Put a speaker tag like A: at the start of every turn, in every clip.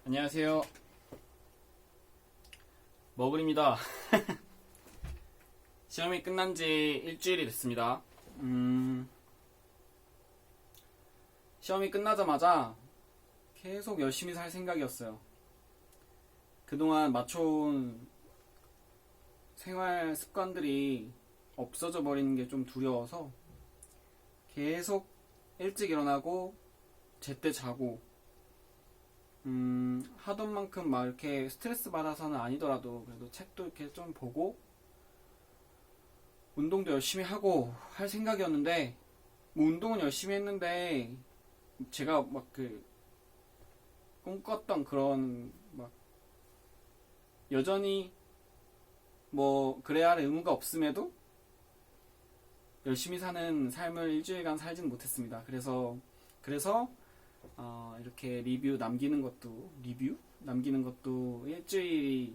A: 안녕하세요. 머글입니다. 시험이 끝난 지 일주일이 됐습니다. 시험이 끝나자마자 계속 열심히 살 생각이었어요. 그동안 맞춰온 생활 습관들이 없어져 버리는 게 좀 두려워서 계속 일찍 일어나고 제때 자고 하던 만큼 막 이렇게 스트레스 받아서는 아니더라도 그래도 책도 이렇게 좀 보고 운동도 열심히 하고 할 생각이었는데 뭐 운동은 열심히 했는데 제가 막 그 꿈꿨던 그런 막 여전히 뭐 그래야 할 의무가 없음에도 열심히 사는 삶을 일주일간 살진 못했습니다. 그래서 이렇게 리뷰 남기는 것도 일주일이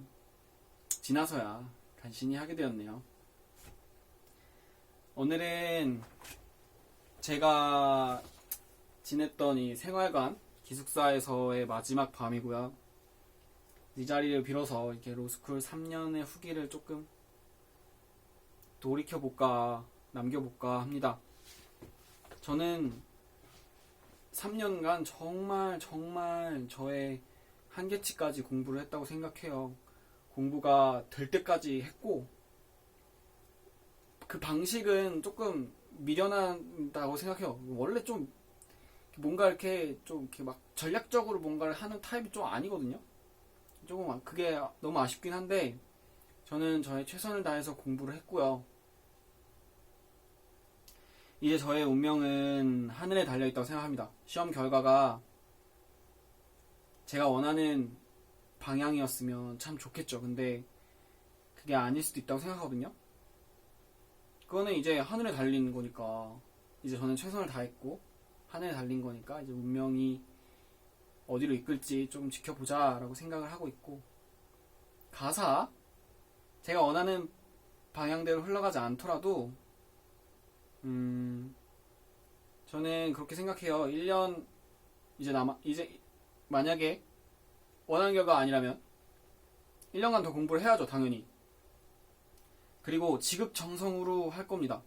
A: 지나서야 간신히 하게 되었네요. 오늘은 제가 지냈던 이 생활관 기숙사에서의 마지막 밤이고요. 이 자리를 빌어서 이렇게 로스쿨 3년의 후기를 조금 돌이켜볼까 남겨볼까 합니다. 저는 3년간 정말 저의 한계치까지 공부를 했다고 생각해요. 공부가 될 때까지 했고 그 방식은 조금 미련하다고 생각해요. 원래 좀 뭔가 이렇게 좀 이렇게 막 전략적으로 뭔가를 하는 타입이 좀 아니거든요. 조금 그게 너무 아쉽긴 한데 저는 저의 최선을 다해서 공부를 했고요. 이제 저의 운명은 하늘에 달려있다고 생각합니다. 시험 결과가 제가 원하는 방향이었으면 참 좋겠죠. 근데 그게 아닐 수도 있다고 생각하거든요. 그거는 이제 하늘에 달린 거니까 이제 저는 최선을 다했고 하늘에 달린 거니까 이제 운명이 어디로 이끌지 좀 지켜보자 라고 생각을 하고 있고, 가사 제가 원하는 방향대로 흘러가지 않더라도 저는 그렇게 생각해요. 1년 이제 만약에 원하는 결과가 아니라면 1년간 더 공부를 해야죠, 당연히. 그리고 지극정성으로 할 겁니다.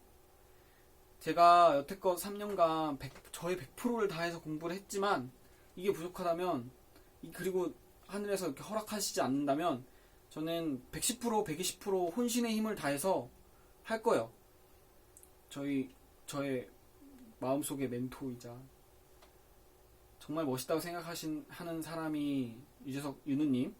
A: 제가 여태껏 3년간 저의 100%를 다해서 공부를 했지만 이게 부족하다면, 그리고 하늘에서 이렇게 허락하시지 않는다면 저는 110%, 120% 혼신의 힘을 다해서 할 거예요. 저의 마음속의 멘토이자 정말 멋있다고 하는 사람이 유재석 윤우님,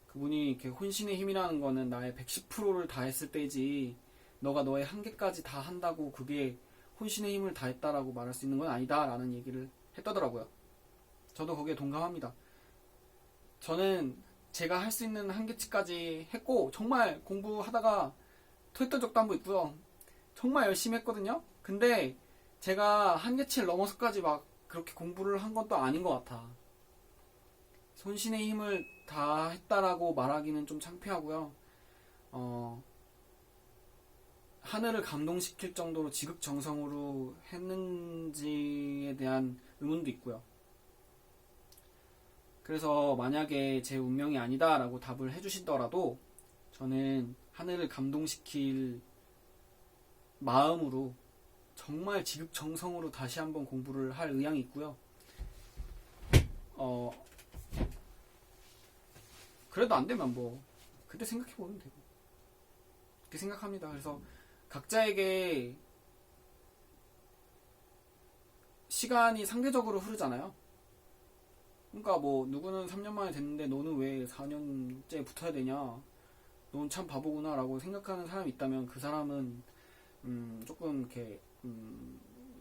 A: 그분이 이렇게 혼신의 힘이라는 거는 나의 110%를 다했을 때지 너가 너의 한계까지 다 한다고 그게 혼신의 힘을 다했다라고 말할 수 있는 건 아니다 라는 얘기를 했다더라고요. 저도 거기에 동감합니다. 저는 제가 할 수 있는 한계치까지 했고 정말 공부하다가 토했던 적도 한 번 있고요. 정말 열심히 했거든요. 근데 제가 한계치를 넘어서까지 막 그렇게 공부를 한 건 또 아닌 것 같아. 혼신의 힘을 다 했다라고 말하기는 좀 창피하고요. 하늘을 감동시킬 정도로 지극정성으로 했는지에 대한 의문도 있고요. 그래서 만약에 제 운명이 아니다라고 답을 해주시더라도 저는 하늘을 감동시킬 마음으로 정말 지극정성으로 다시 한번 공부를 할 의향이 있고요. 그래도 안 되면 뭐 그때 생각해보면 되고, 그렇게 생각합니다. 그래서 각자에게 시간이 상대적으로 흐르잖아요. 그러니까 뭐 누구는 3년 만에 됐는데 너는 왜 4년째 붙어야 되냐, 넌 참 바보구나 라고 생각하는 사람이 있다면 그 사람은 조금 이렇게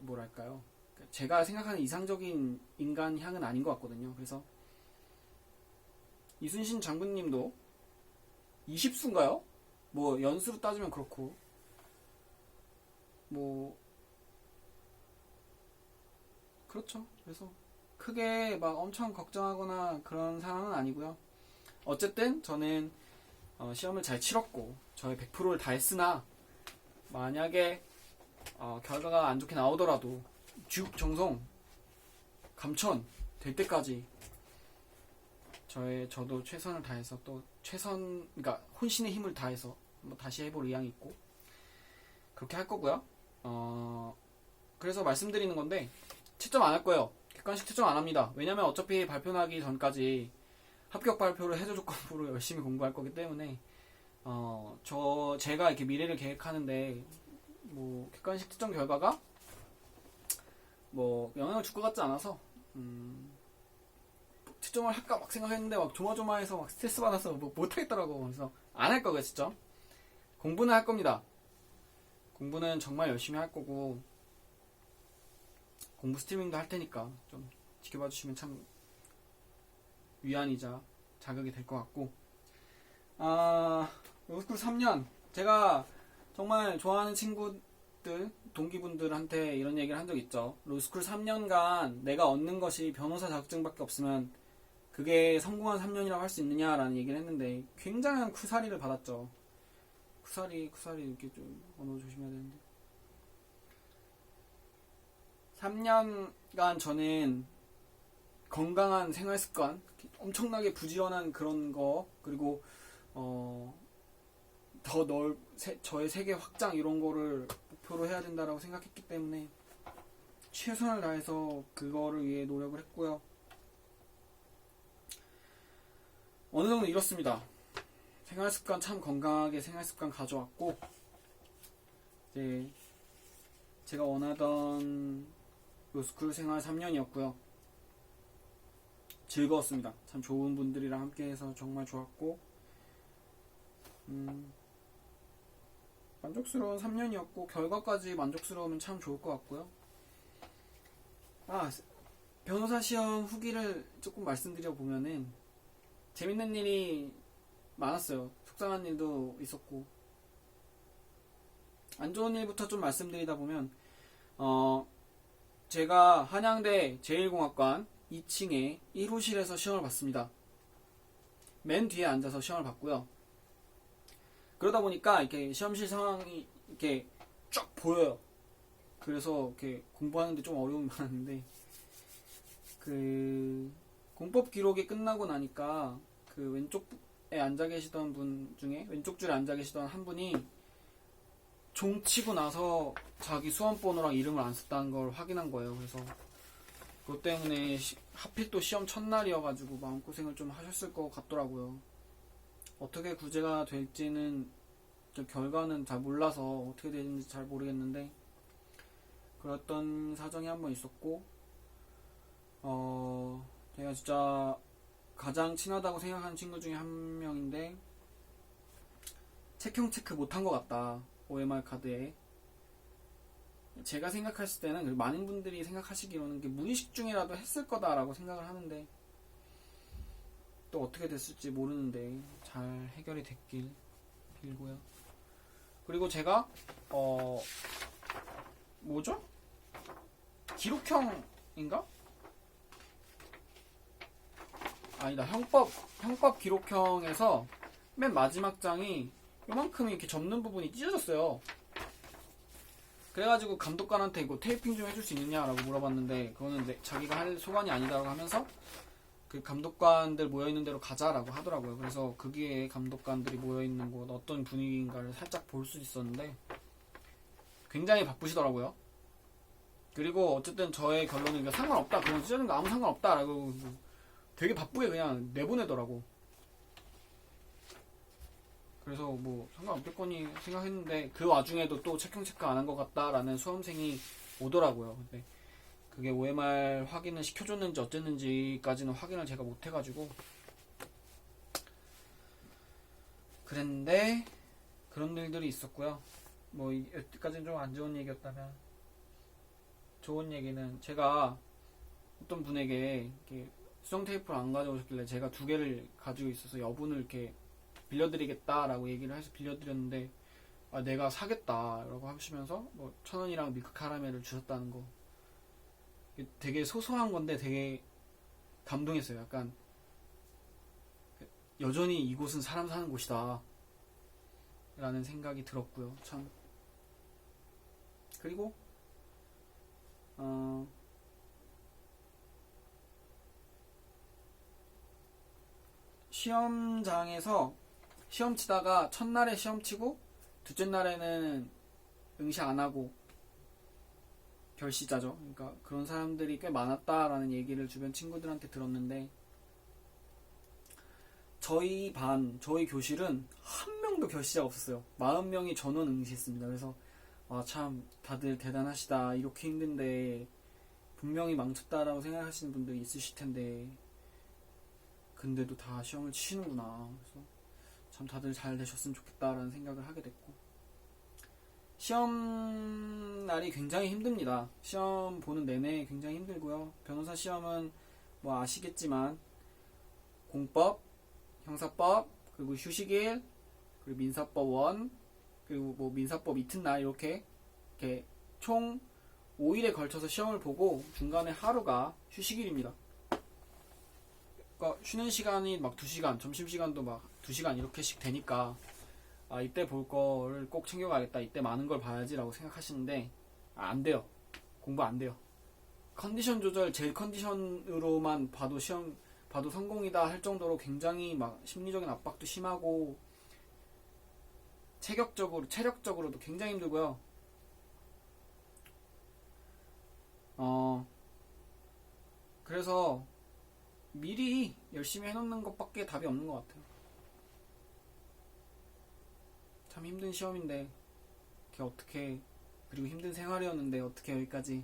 A: 뭐랄까요, 제가 생각하는 이상적인 인간 향은 아닌 것 같거든요. 그래서 이순신 장군님도 20수인가요? 뭐 연수로 따지면 그렇고 뭐 그렇죠. 그래서 크게 막 엄청 걱정하거나 그런 상황은 아니고요. 어쨌든 저는 시험을 잘 치렀고 저의 100%를 다했으나 만약에 결과가 안 좋게 나오더라도 지극정성 감천 될 때까지 저도 최선을 다해서 그러니까 혼신의 힘을 다해서 한번 다시 해볼 의향이 있고 그렇게 할 거고요. 그래서 말씀드리는 건데 채점 안 할 거예요. 객관식 채점 안 합니다. 왜냐면 어차피 발표 나기 전까지 합격 발표를 해저 조건부로 열심히 공부할 거기 때문에 제가 이렇게 미래를 계획하는데 뭐 객관식 채점 결과가 뭐 영향을 줄 것 같지 않아서 채점을 할까 막 생각했는데 막 조마조마해서 막 스트레스 받아서 뭐 못하겠더라고. 그래서 안 할 거고요. 채점 공부는 할 겁니다. 공부는 정말 열심히 할 거고 공부 스트리밍도 할 테니까 좀 지켜봐 주시면 참 위안이자 자극이 될 것 같고 로스쿨 3년 제가 정말 좋아하는 친구들 동기분들한테 이런 얘기를 한 적 있죠. 로스쿨 3년간 내가 얻는 것이 변호사 자격증밖에 없으면 그게 성공한 3년이라고 할 수 있느냐라는 얘기를 했는데 굉장한 쿠사리를 받았죠. 쿠사리 이렇게 좀 언어 조심해야 되는데 3년간 저는 건강한 생활습관 엄청나게 부지런한 그런 거 그리고 저의 세계 확장 이런 거를 목표로 해야 된다라고 생각했기 때문에 최선을 다해서 그거를 위해 노력을 했고요. 어느 정도 이렇습니다. 생활습관 참 건강하게 생활습관 가져왔고 이제 제가 원하던 로스쿨 생활 3년이었고요. 즐거웠습니다. 참 좋은 분들이랑 함께해서 정말 좋았고 만족스러운 3년이었고 결과까지 만족스러우면 참 좋을 것 같고요. 변호사 시험 후기를 조금 말씀드려 보면은 재밌는 일이 많았어요. 속상한 일도 있었고 안 좋은 일부터 좀 말씀드리다 보면 제가 한양대 제1공학관 2층에 1호실에서 시험을 봤습니다. 맨 뒤에 앉아서 시험을 봤고요. 그러다 보니까 이렇게 시험실 상황이 이렇게 쫙 보여요. 그래서 이렇게 공부하는데 좀 어려움이 많았는데 그 공법 기록이 끝나고 나니까 그 왼쪽에 앉아 계시던 분 중에 왼쪽 줄에 앉아 계시던 한 분이 종 치고 나서 자기 수험번호랑 이름을 안 썼다는 걸 확인한 거예요. 그래서 그것 때문에 하필 또 시험 첫날이어가지고 마음고생을 좀 하셨을 것 같더라고요. 어떻게 구제가 될지는 결과는 잘 몰라서 어떻게 되는지 잘 모르겠는데 그랬던 사정이 한 번 있었고 제가 진짜 가장 친하다고 생각하는 친구 중에 한 명인데 책형 체크 못한 것 같다. OMR 카드에 제가 생각했을 때는 그리고 많은 분들이 생각하시기로는 무의식 중이라도 했을 거다라고 생각을 하는데 또 어떻게 됐을지 모르는데 잘 해결이 됐길 빌고요. 그리고 제가 뭐죠? 기록형인가? 아니다. 형법 기록형에서 맨 마지막 장이 요만큼 이렇게 접는 부분이 찢어졌어요. 그래가지고 감독관한테 이거 테이핑 좀 해줄 수 있느냐라고 물어봤는데 그거는 자기가 할 소관이 아니다라고 하면서 그 감독관들 모여있는 데로 가자라고 하더라고요. 그래서 거기에 감독관들이 모여있는 곳 어떤 분위기인가를 살짝 볼 수 있었는데 굉장히 바쁘시더라고요. 그리고 어쨌든 저의 결론은 이거 상관없다. 그건 찢어진 거 아무 상관없다라고 되게 바쁘게 그냥 내보내더라고. 그래서 뭐 상관없겠거니 생각했는데 그 와중에도 또 책형 체크 안 한 것 같다라는 수험생이 오더라고요. 근데 그게 OMR 확인을 시켜줬는지 어쨌는지까지는 확인을 제가 못해가지고 그랬는데 그런 일들이 있었고요. 뭐 여기까지는 좀 안 좋은 얘기였다면 좋은 얘기는 제가 어떤 분에게 이렇게 수정 테이프를 안 가져오셨길래 제가 2개를 가지고 있어서 여분을 이렇게 빌려드리겠다라고 얘기를 해서 빌려드렸는데 내가 사겠다라고 하시면서 뭐 1,000원이랑 밀크 카라멜을 주셨다는 거 되게 소소한 건데 되게 감동했어요. 약간 여전히 이곳은 사람 사는 곳이다 라는 생각이 들었고요. 참 그리고 시험장에서 시험 치다가 첫날에 시험 치고 둘째 날에는 응시 안 하고 결시자죠. 그러니까 그런 사람들이 꽤 많았다라는 얘기를 주변 친구들한테 들었는데, 저희 교실은 한 명도 결시자가 없었어요. 40명이 전원 응시했습니다. 그래서 참 다들 대단하시다. 이렇게 힘든데 분명히 망쳤다라고 생각하시는 분들이 있으실 텐데 근데도 다 시험을 치시는구나. 그래서 참 다들 잘 되셨으면 좋겠다라는 생각을 하게 됐고, 시험 날이 굉장히 힘듭니다. 시험 보는 내내 굉장히 힘들고요. 변호사 시험은 뭐 아시겠지만 공법, 형사법, 그리고 휴식일, 그리고 민사법 1, 그리고 뭐 민사법 이튿날 이렇게 총 5일에 걸쳐서 시험을 보고 중간에 하루가 휴식일입니다. 그러니까 쉬는 시간이 막 2시간, 점심시간도 막 2시간 이렇게씩 되니까 이때 볼 거를 꼭 챙겨가겠다, 이때 많은 걸 봐야지라고 생각하시는데 안 돼요. 공부 안 돼요. 컨디션 조절, 제일 컨디션으로만 봐도 시험 봐도 성공이다 할 정도로 굉장히 막 심리적인 압박도 심하고 체력적으로도 굉장히 힘들고요. 그래서 미리 열심히 해놓는 것밖에 답이 없는 것 같아요. 참 힘든 시험인데 그리고 힘든 생활이었는데 어떻게 여기까지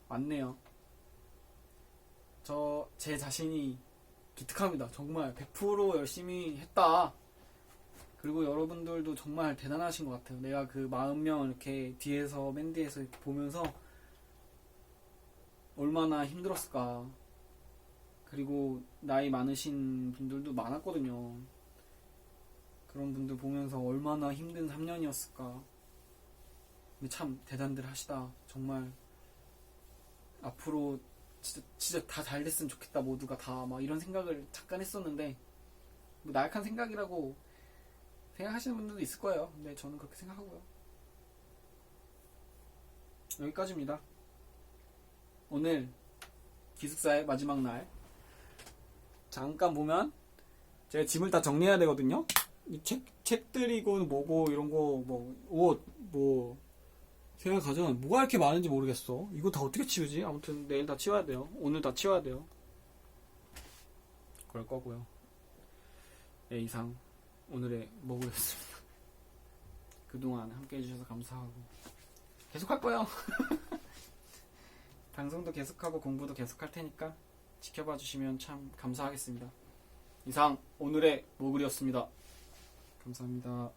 A: 왔네요. 제 자신이 기특합니다. 정말 100% 열심히 했다. 그리고 여러분들도 정말 대단하신 것 같아요. 내가 그 40명 이렇게 맨 뒤에서 이렇게 보면서 얼마나 힘들었을까. 그리고 나이 많으신 분들도 많았거든요. 그런 분들 보면서 얼마나 힘든 3년이었을까. 근데 참 대단들 하시다. 정말 앞으로 진짜 다 잘 됐으면 좋겠다. 모두가 다 막 이런 생각을 잠깐 했었는데, 뭐 나약한 생각이라고 생각하시는 분들도 있을 거예요. 근데 저는 그렇게 생각하고요. 여기까지입니다. 오늘 기숙사의 마지막 날. 잠깐 보면 제가 짐을 다 정리해야 되거든요. 이 책들이고 뭐고 이런 거, 뭐 옷, 뭐 생각하자면 뭐가 이렇게 많은지 모르겠어. 이거 다 어떻게 치우지? 아무튼 내일 다 치워야 돼요. 오늘 다 치워야 돼요. 그럴 거고요. 네, 이상 오늘의 먹으였습니다. 그동안 함께 해주셔서 감사하고 계속 할 거예요. 방송도 계속하고 공부도 계속 할 테니까 지켜봐 주시면 참 감사하겠습니다. 이상 오늘의 모글이었습니다. 감사합니다.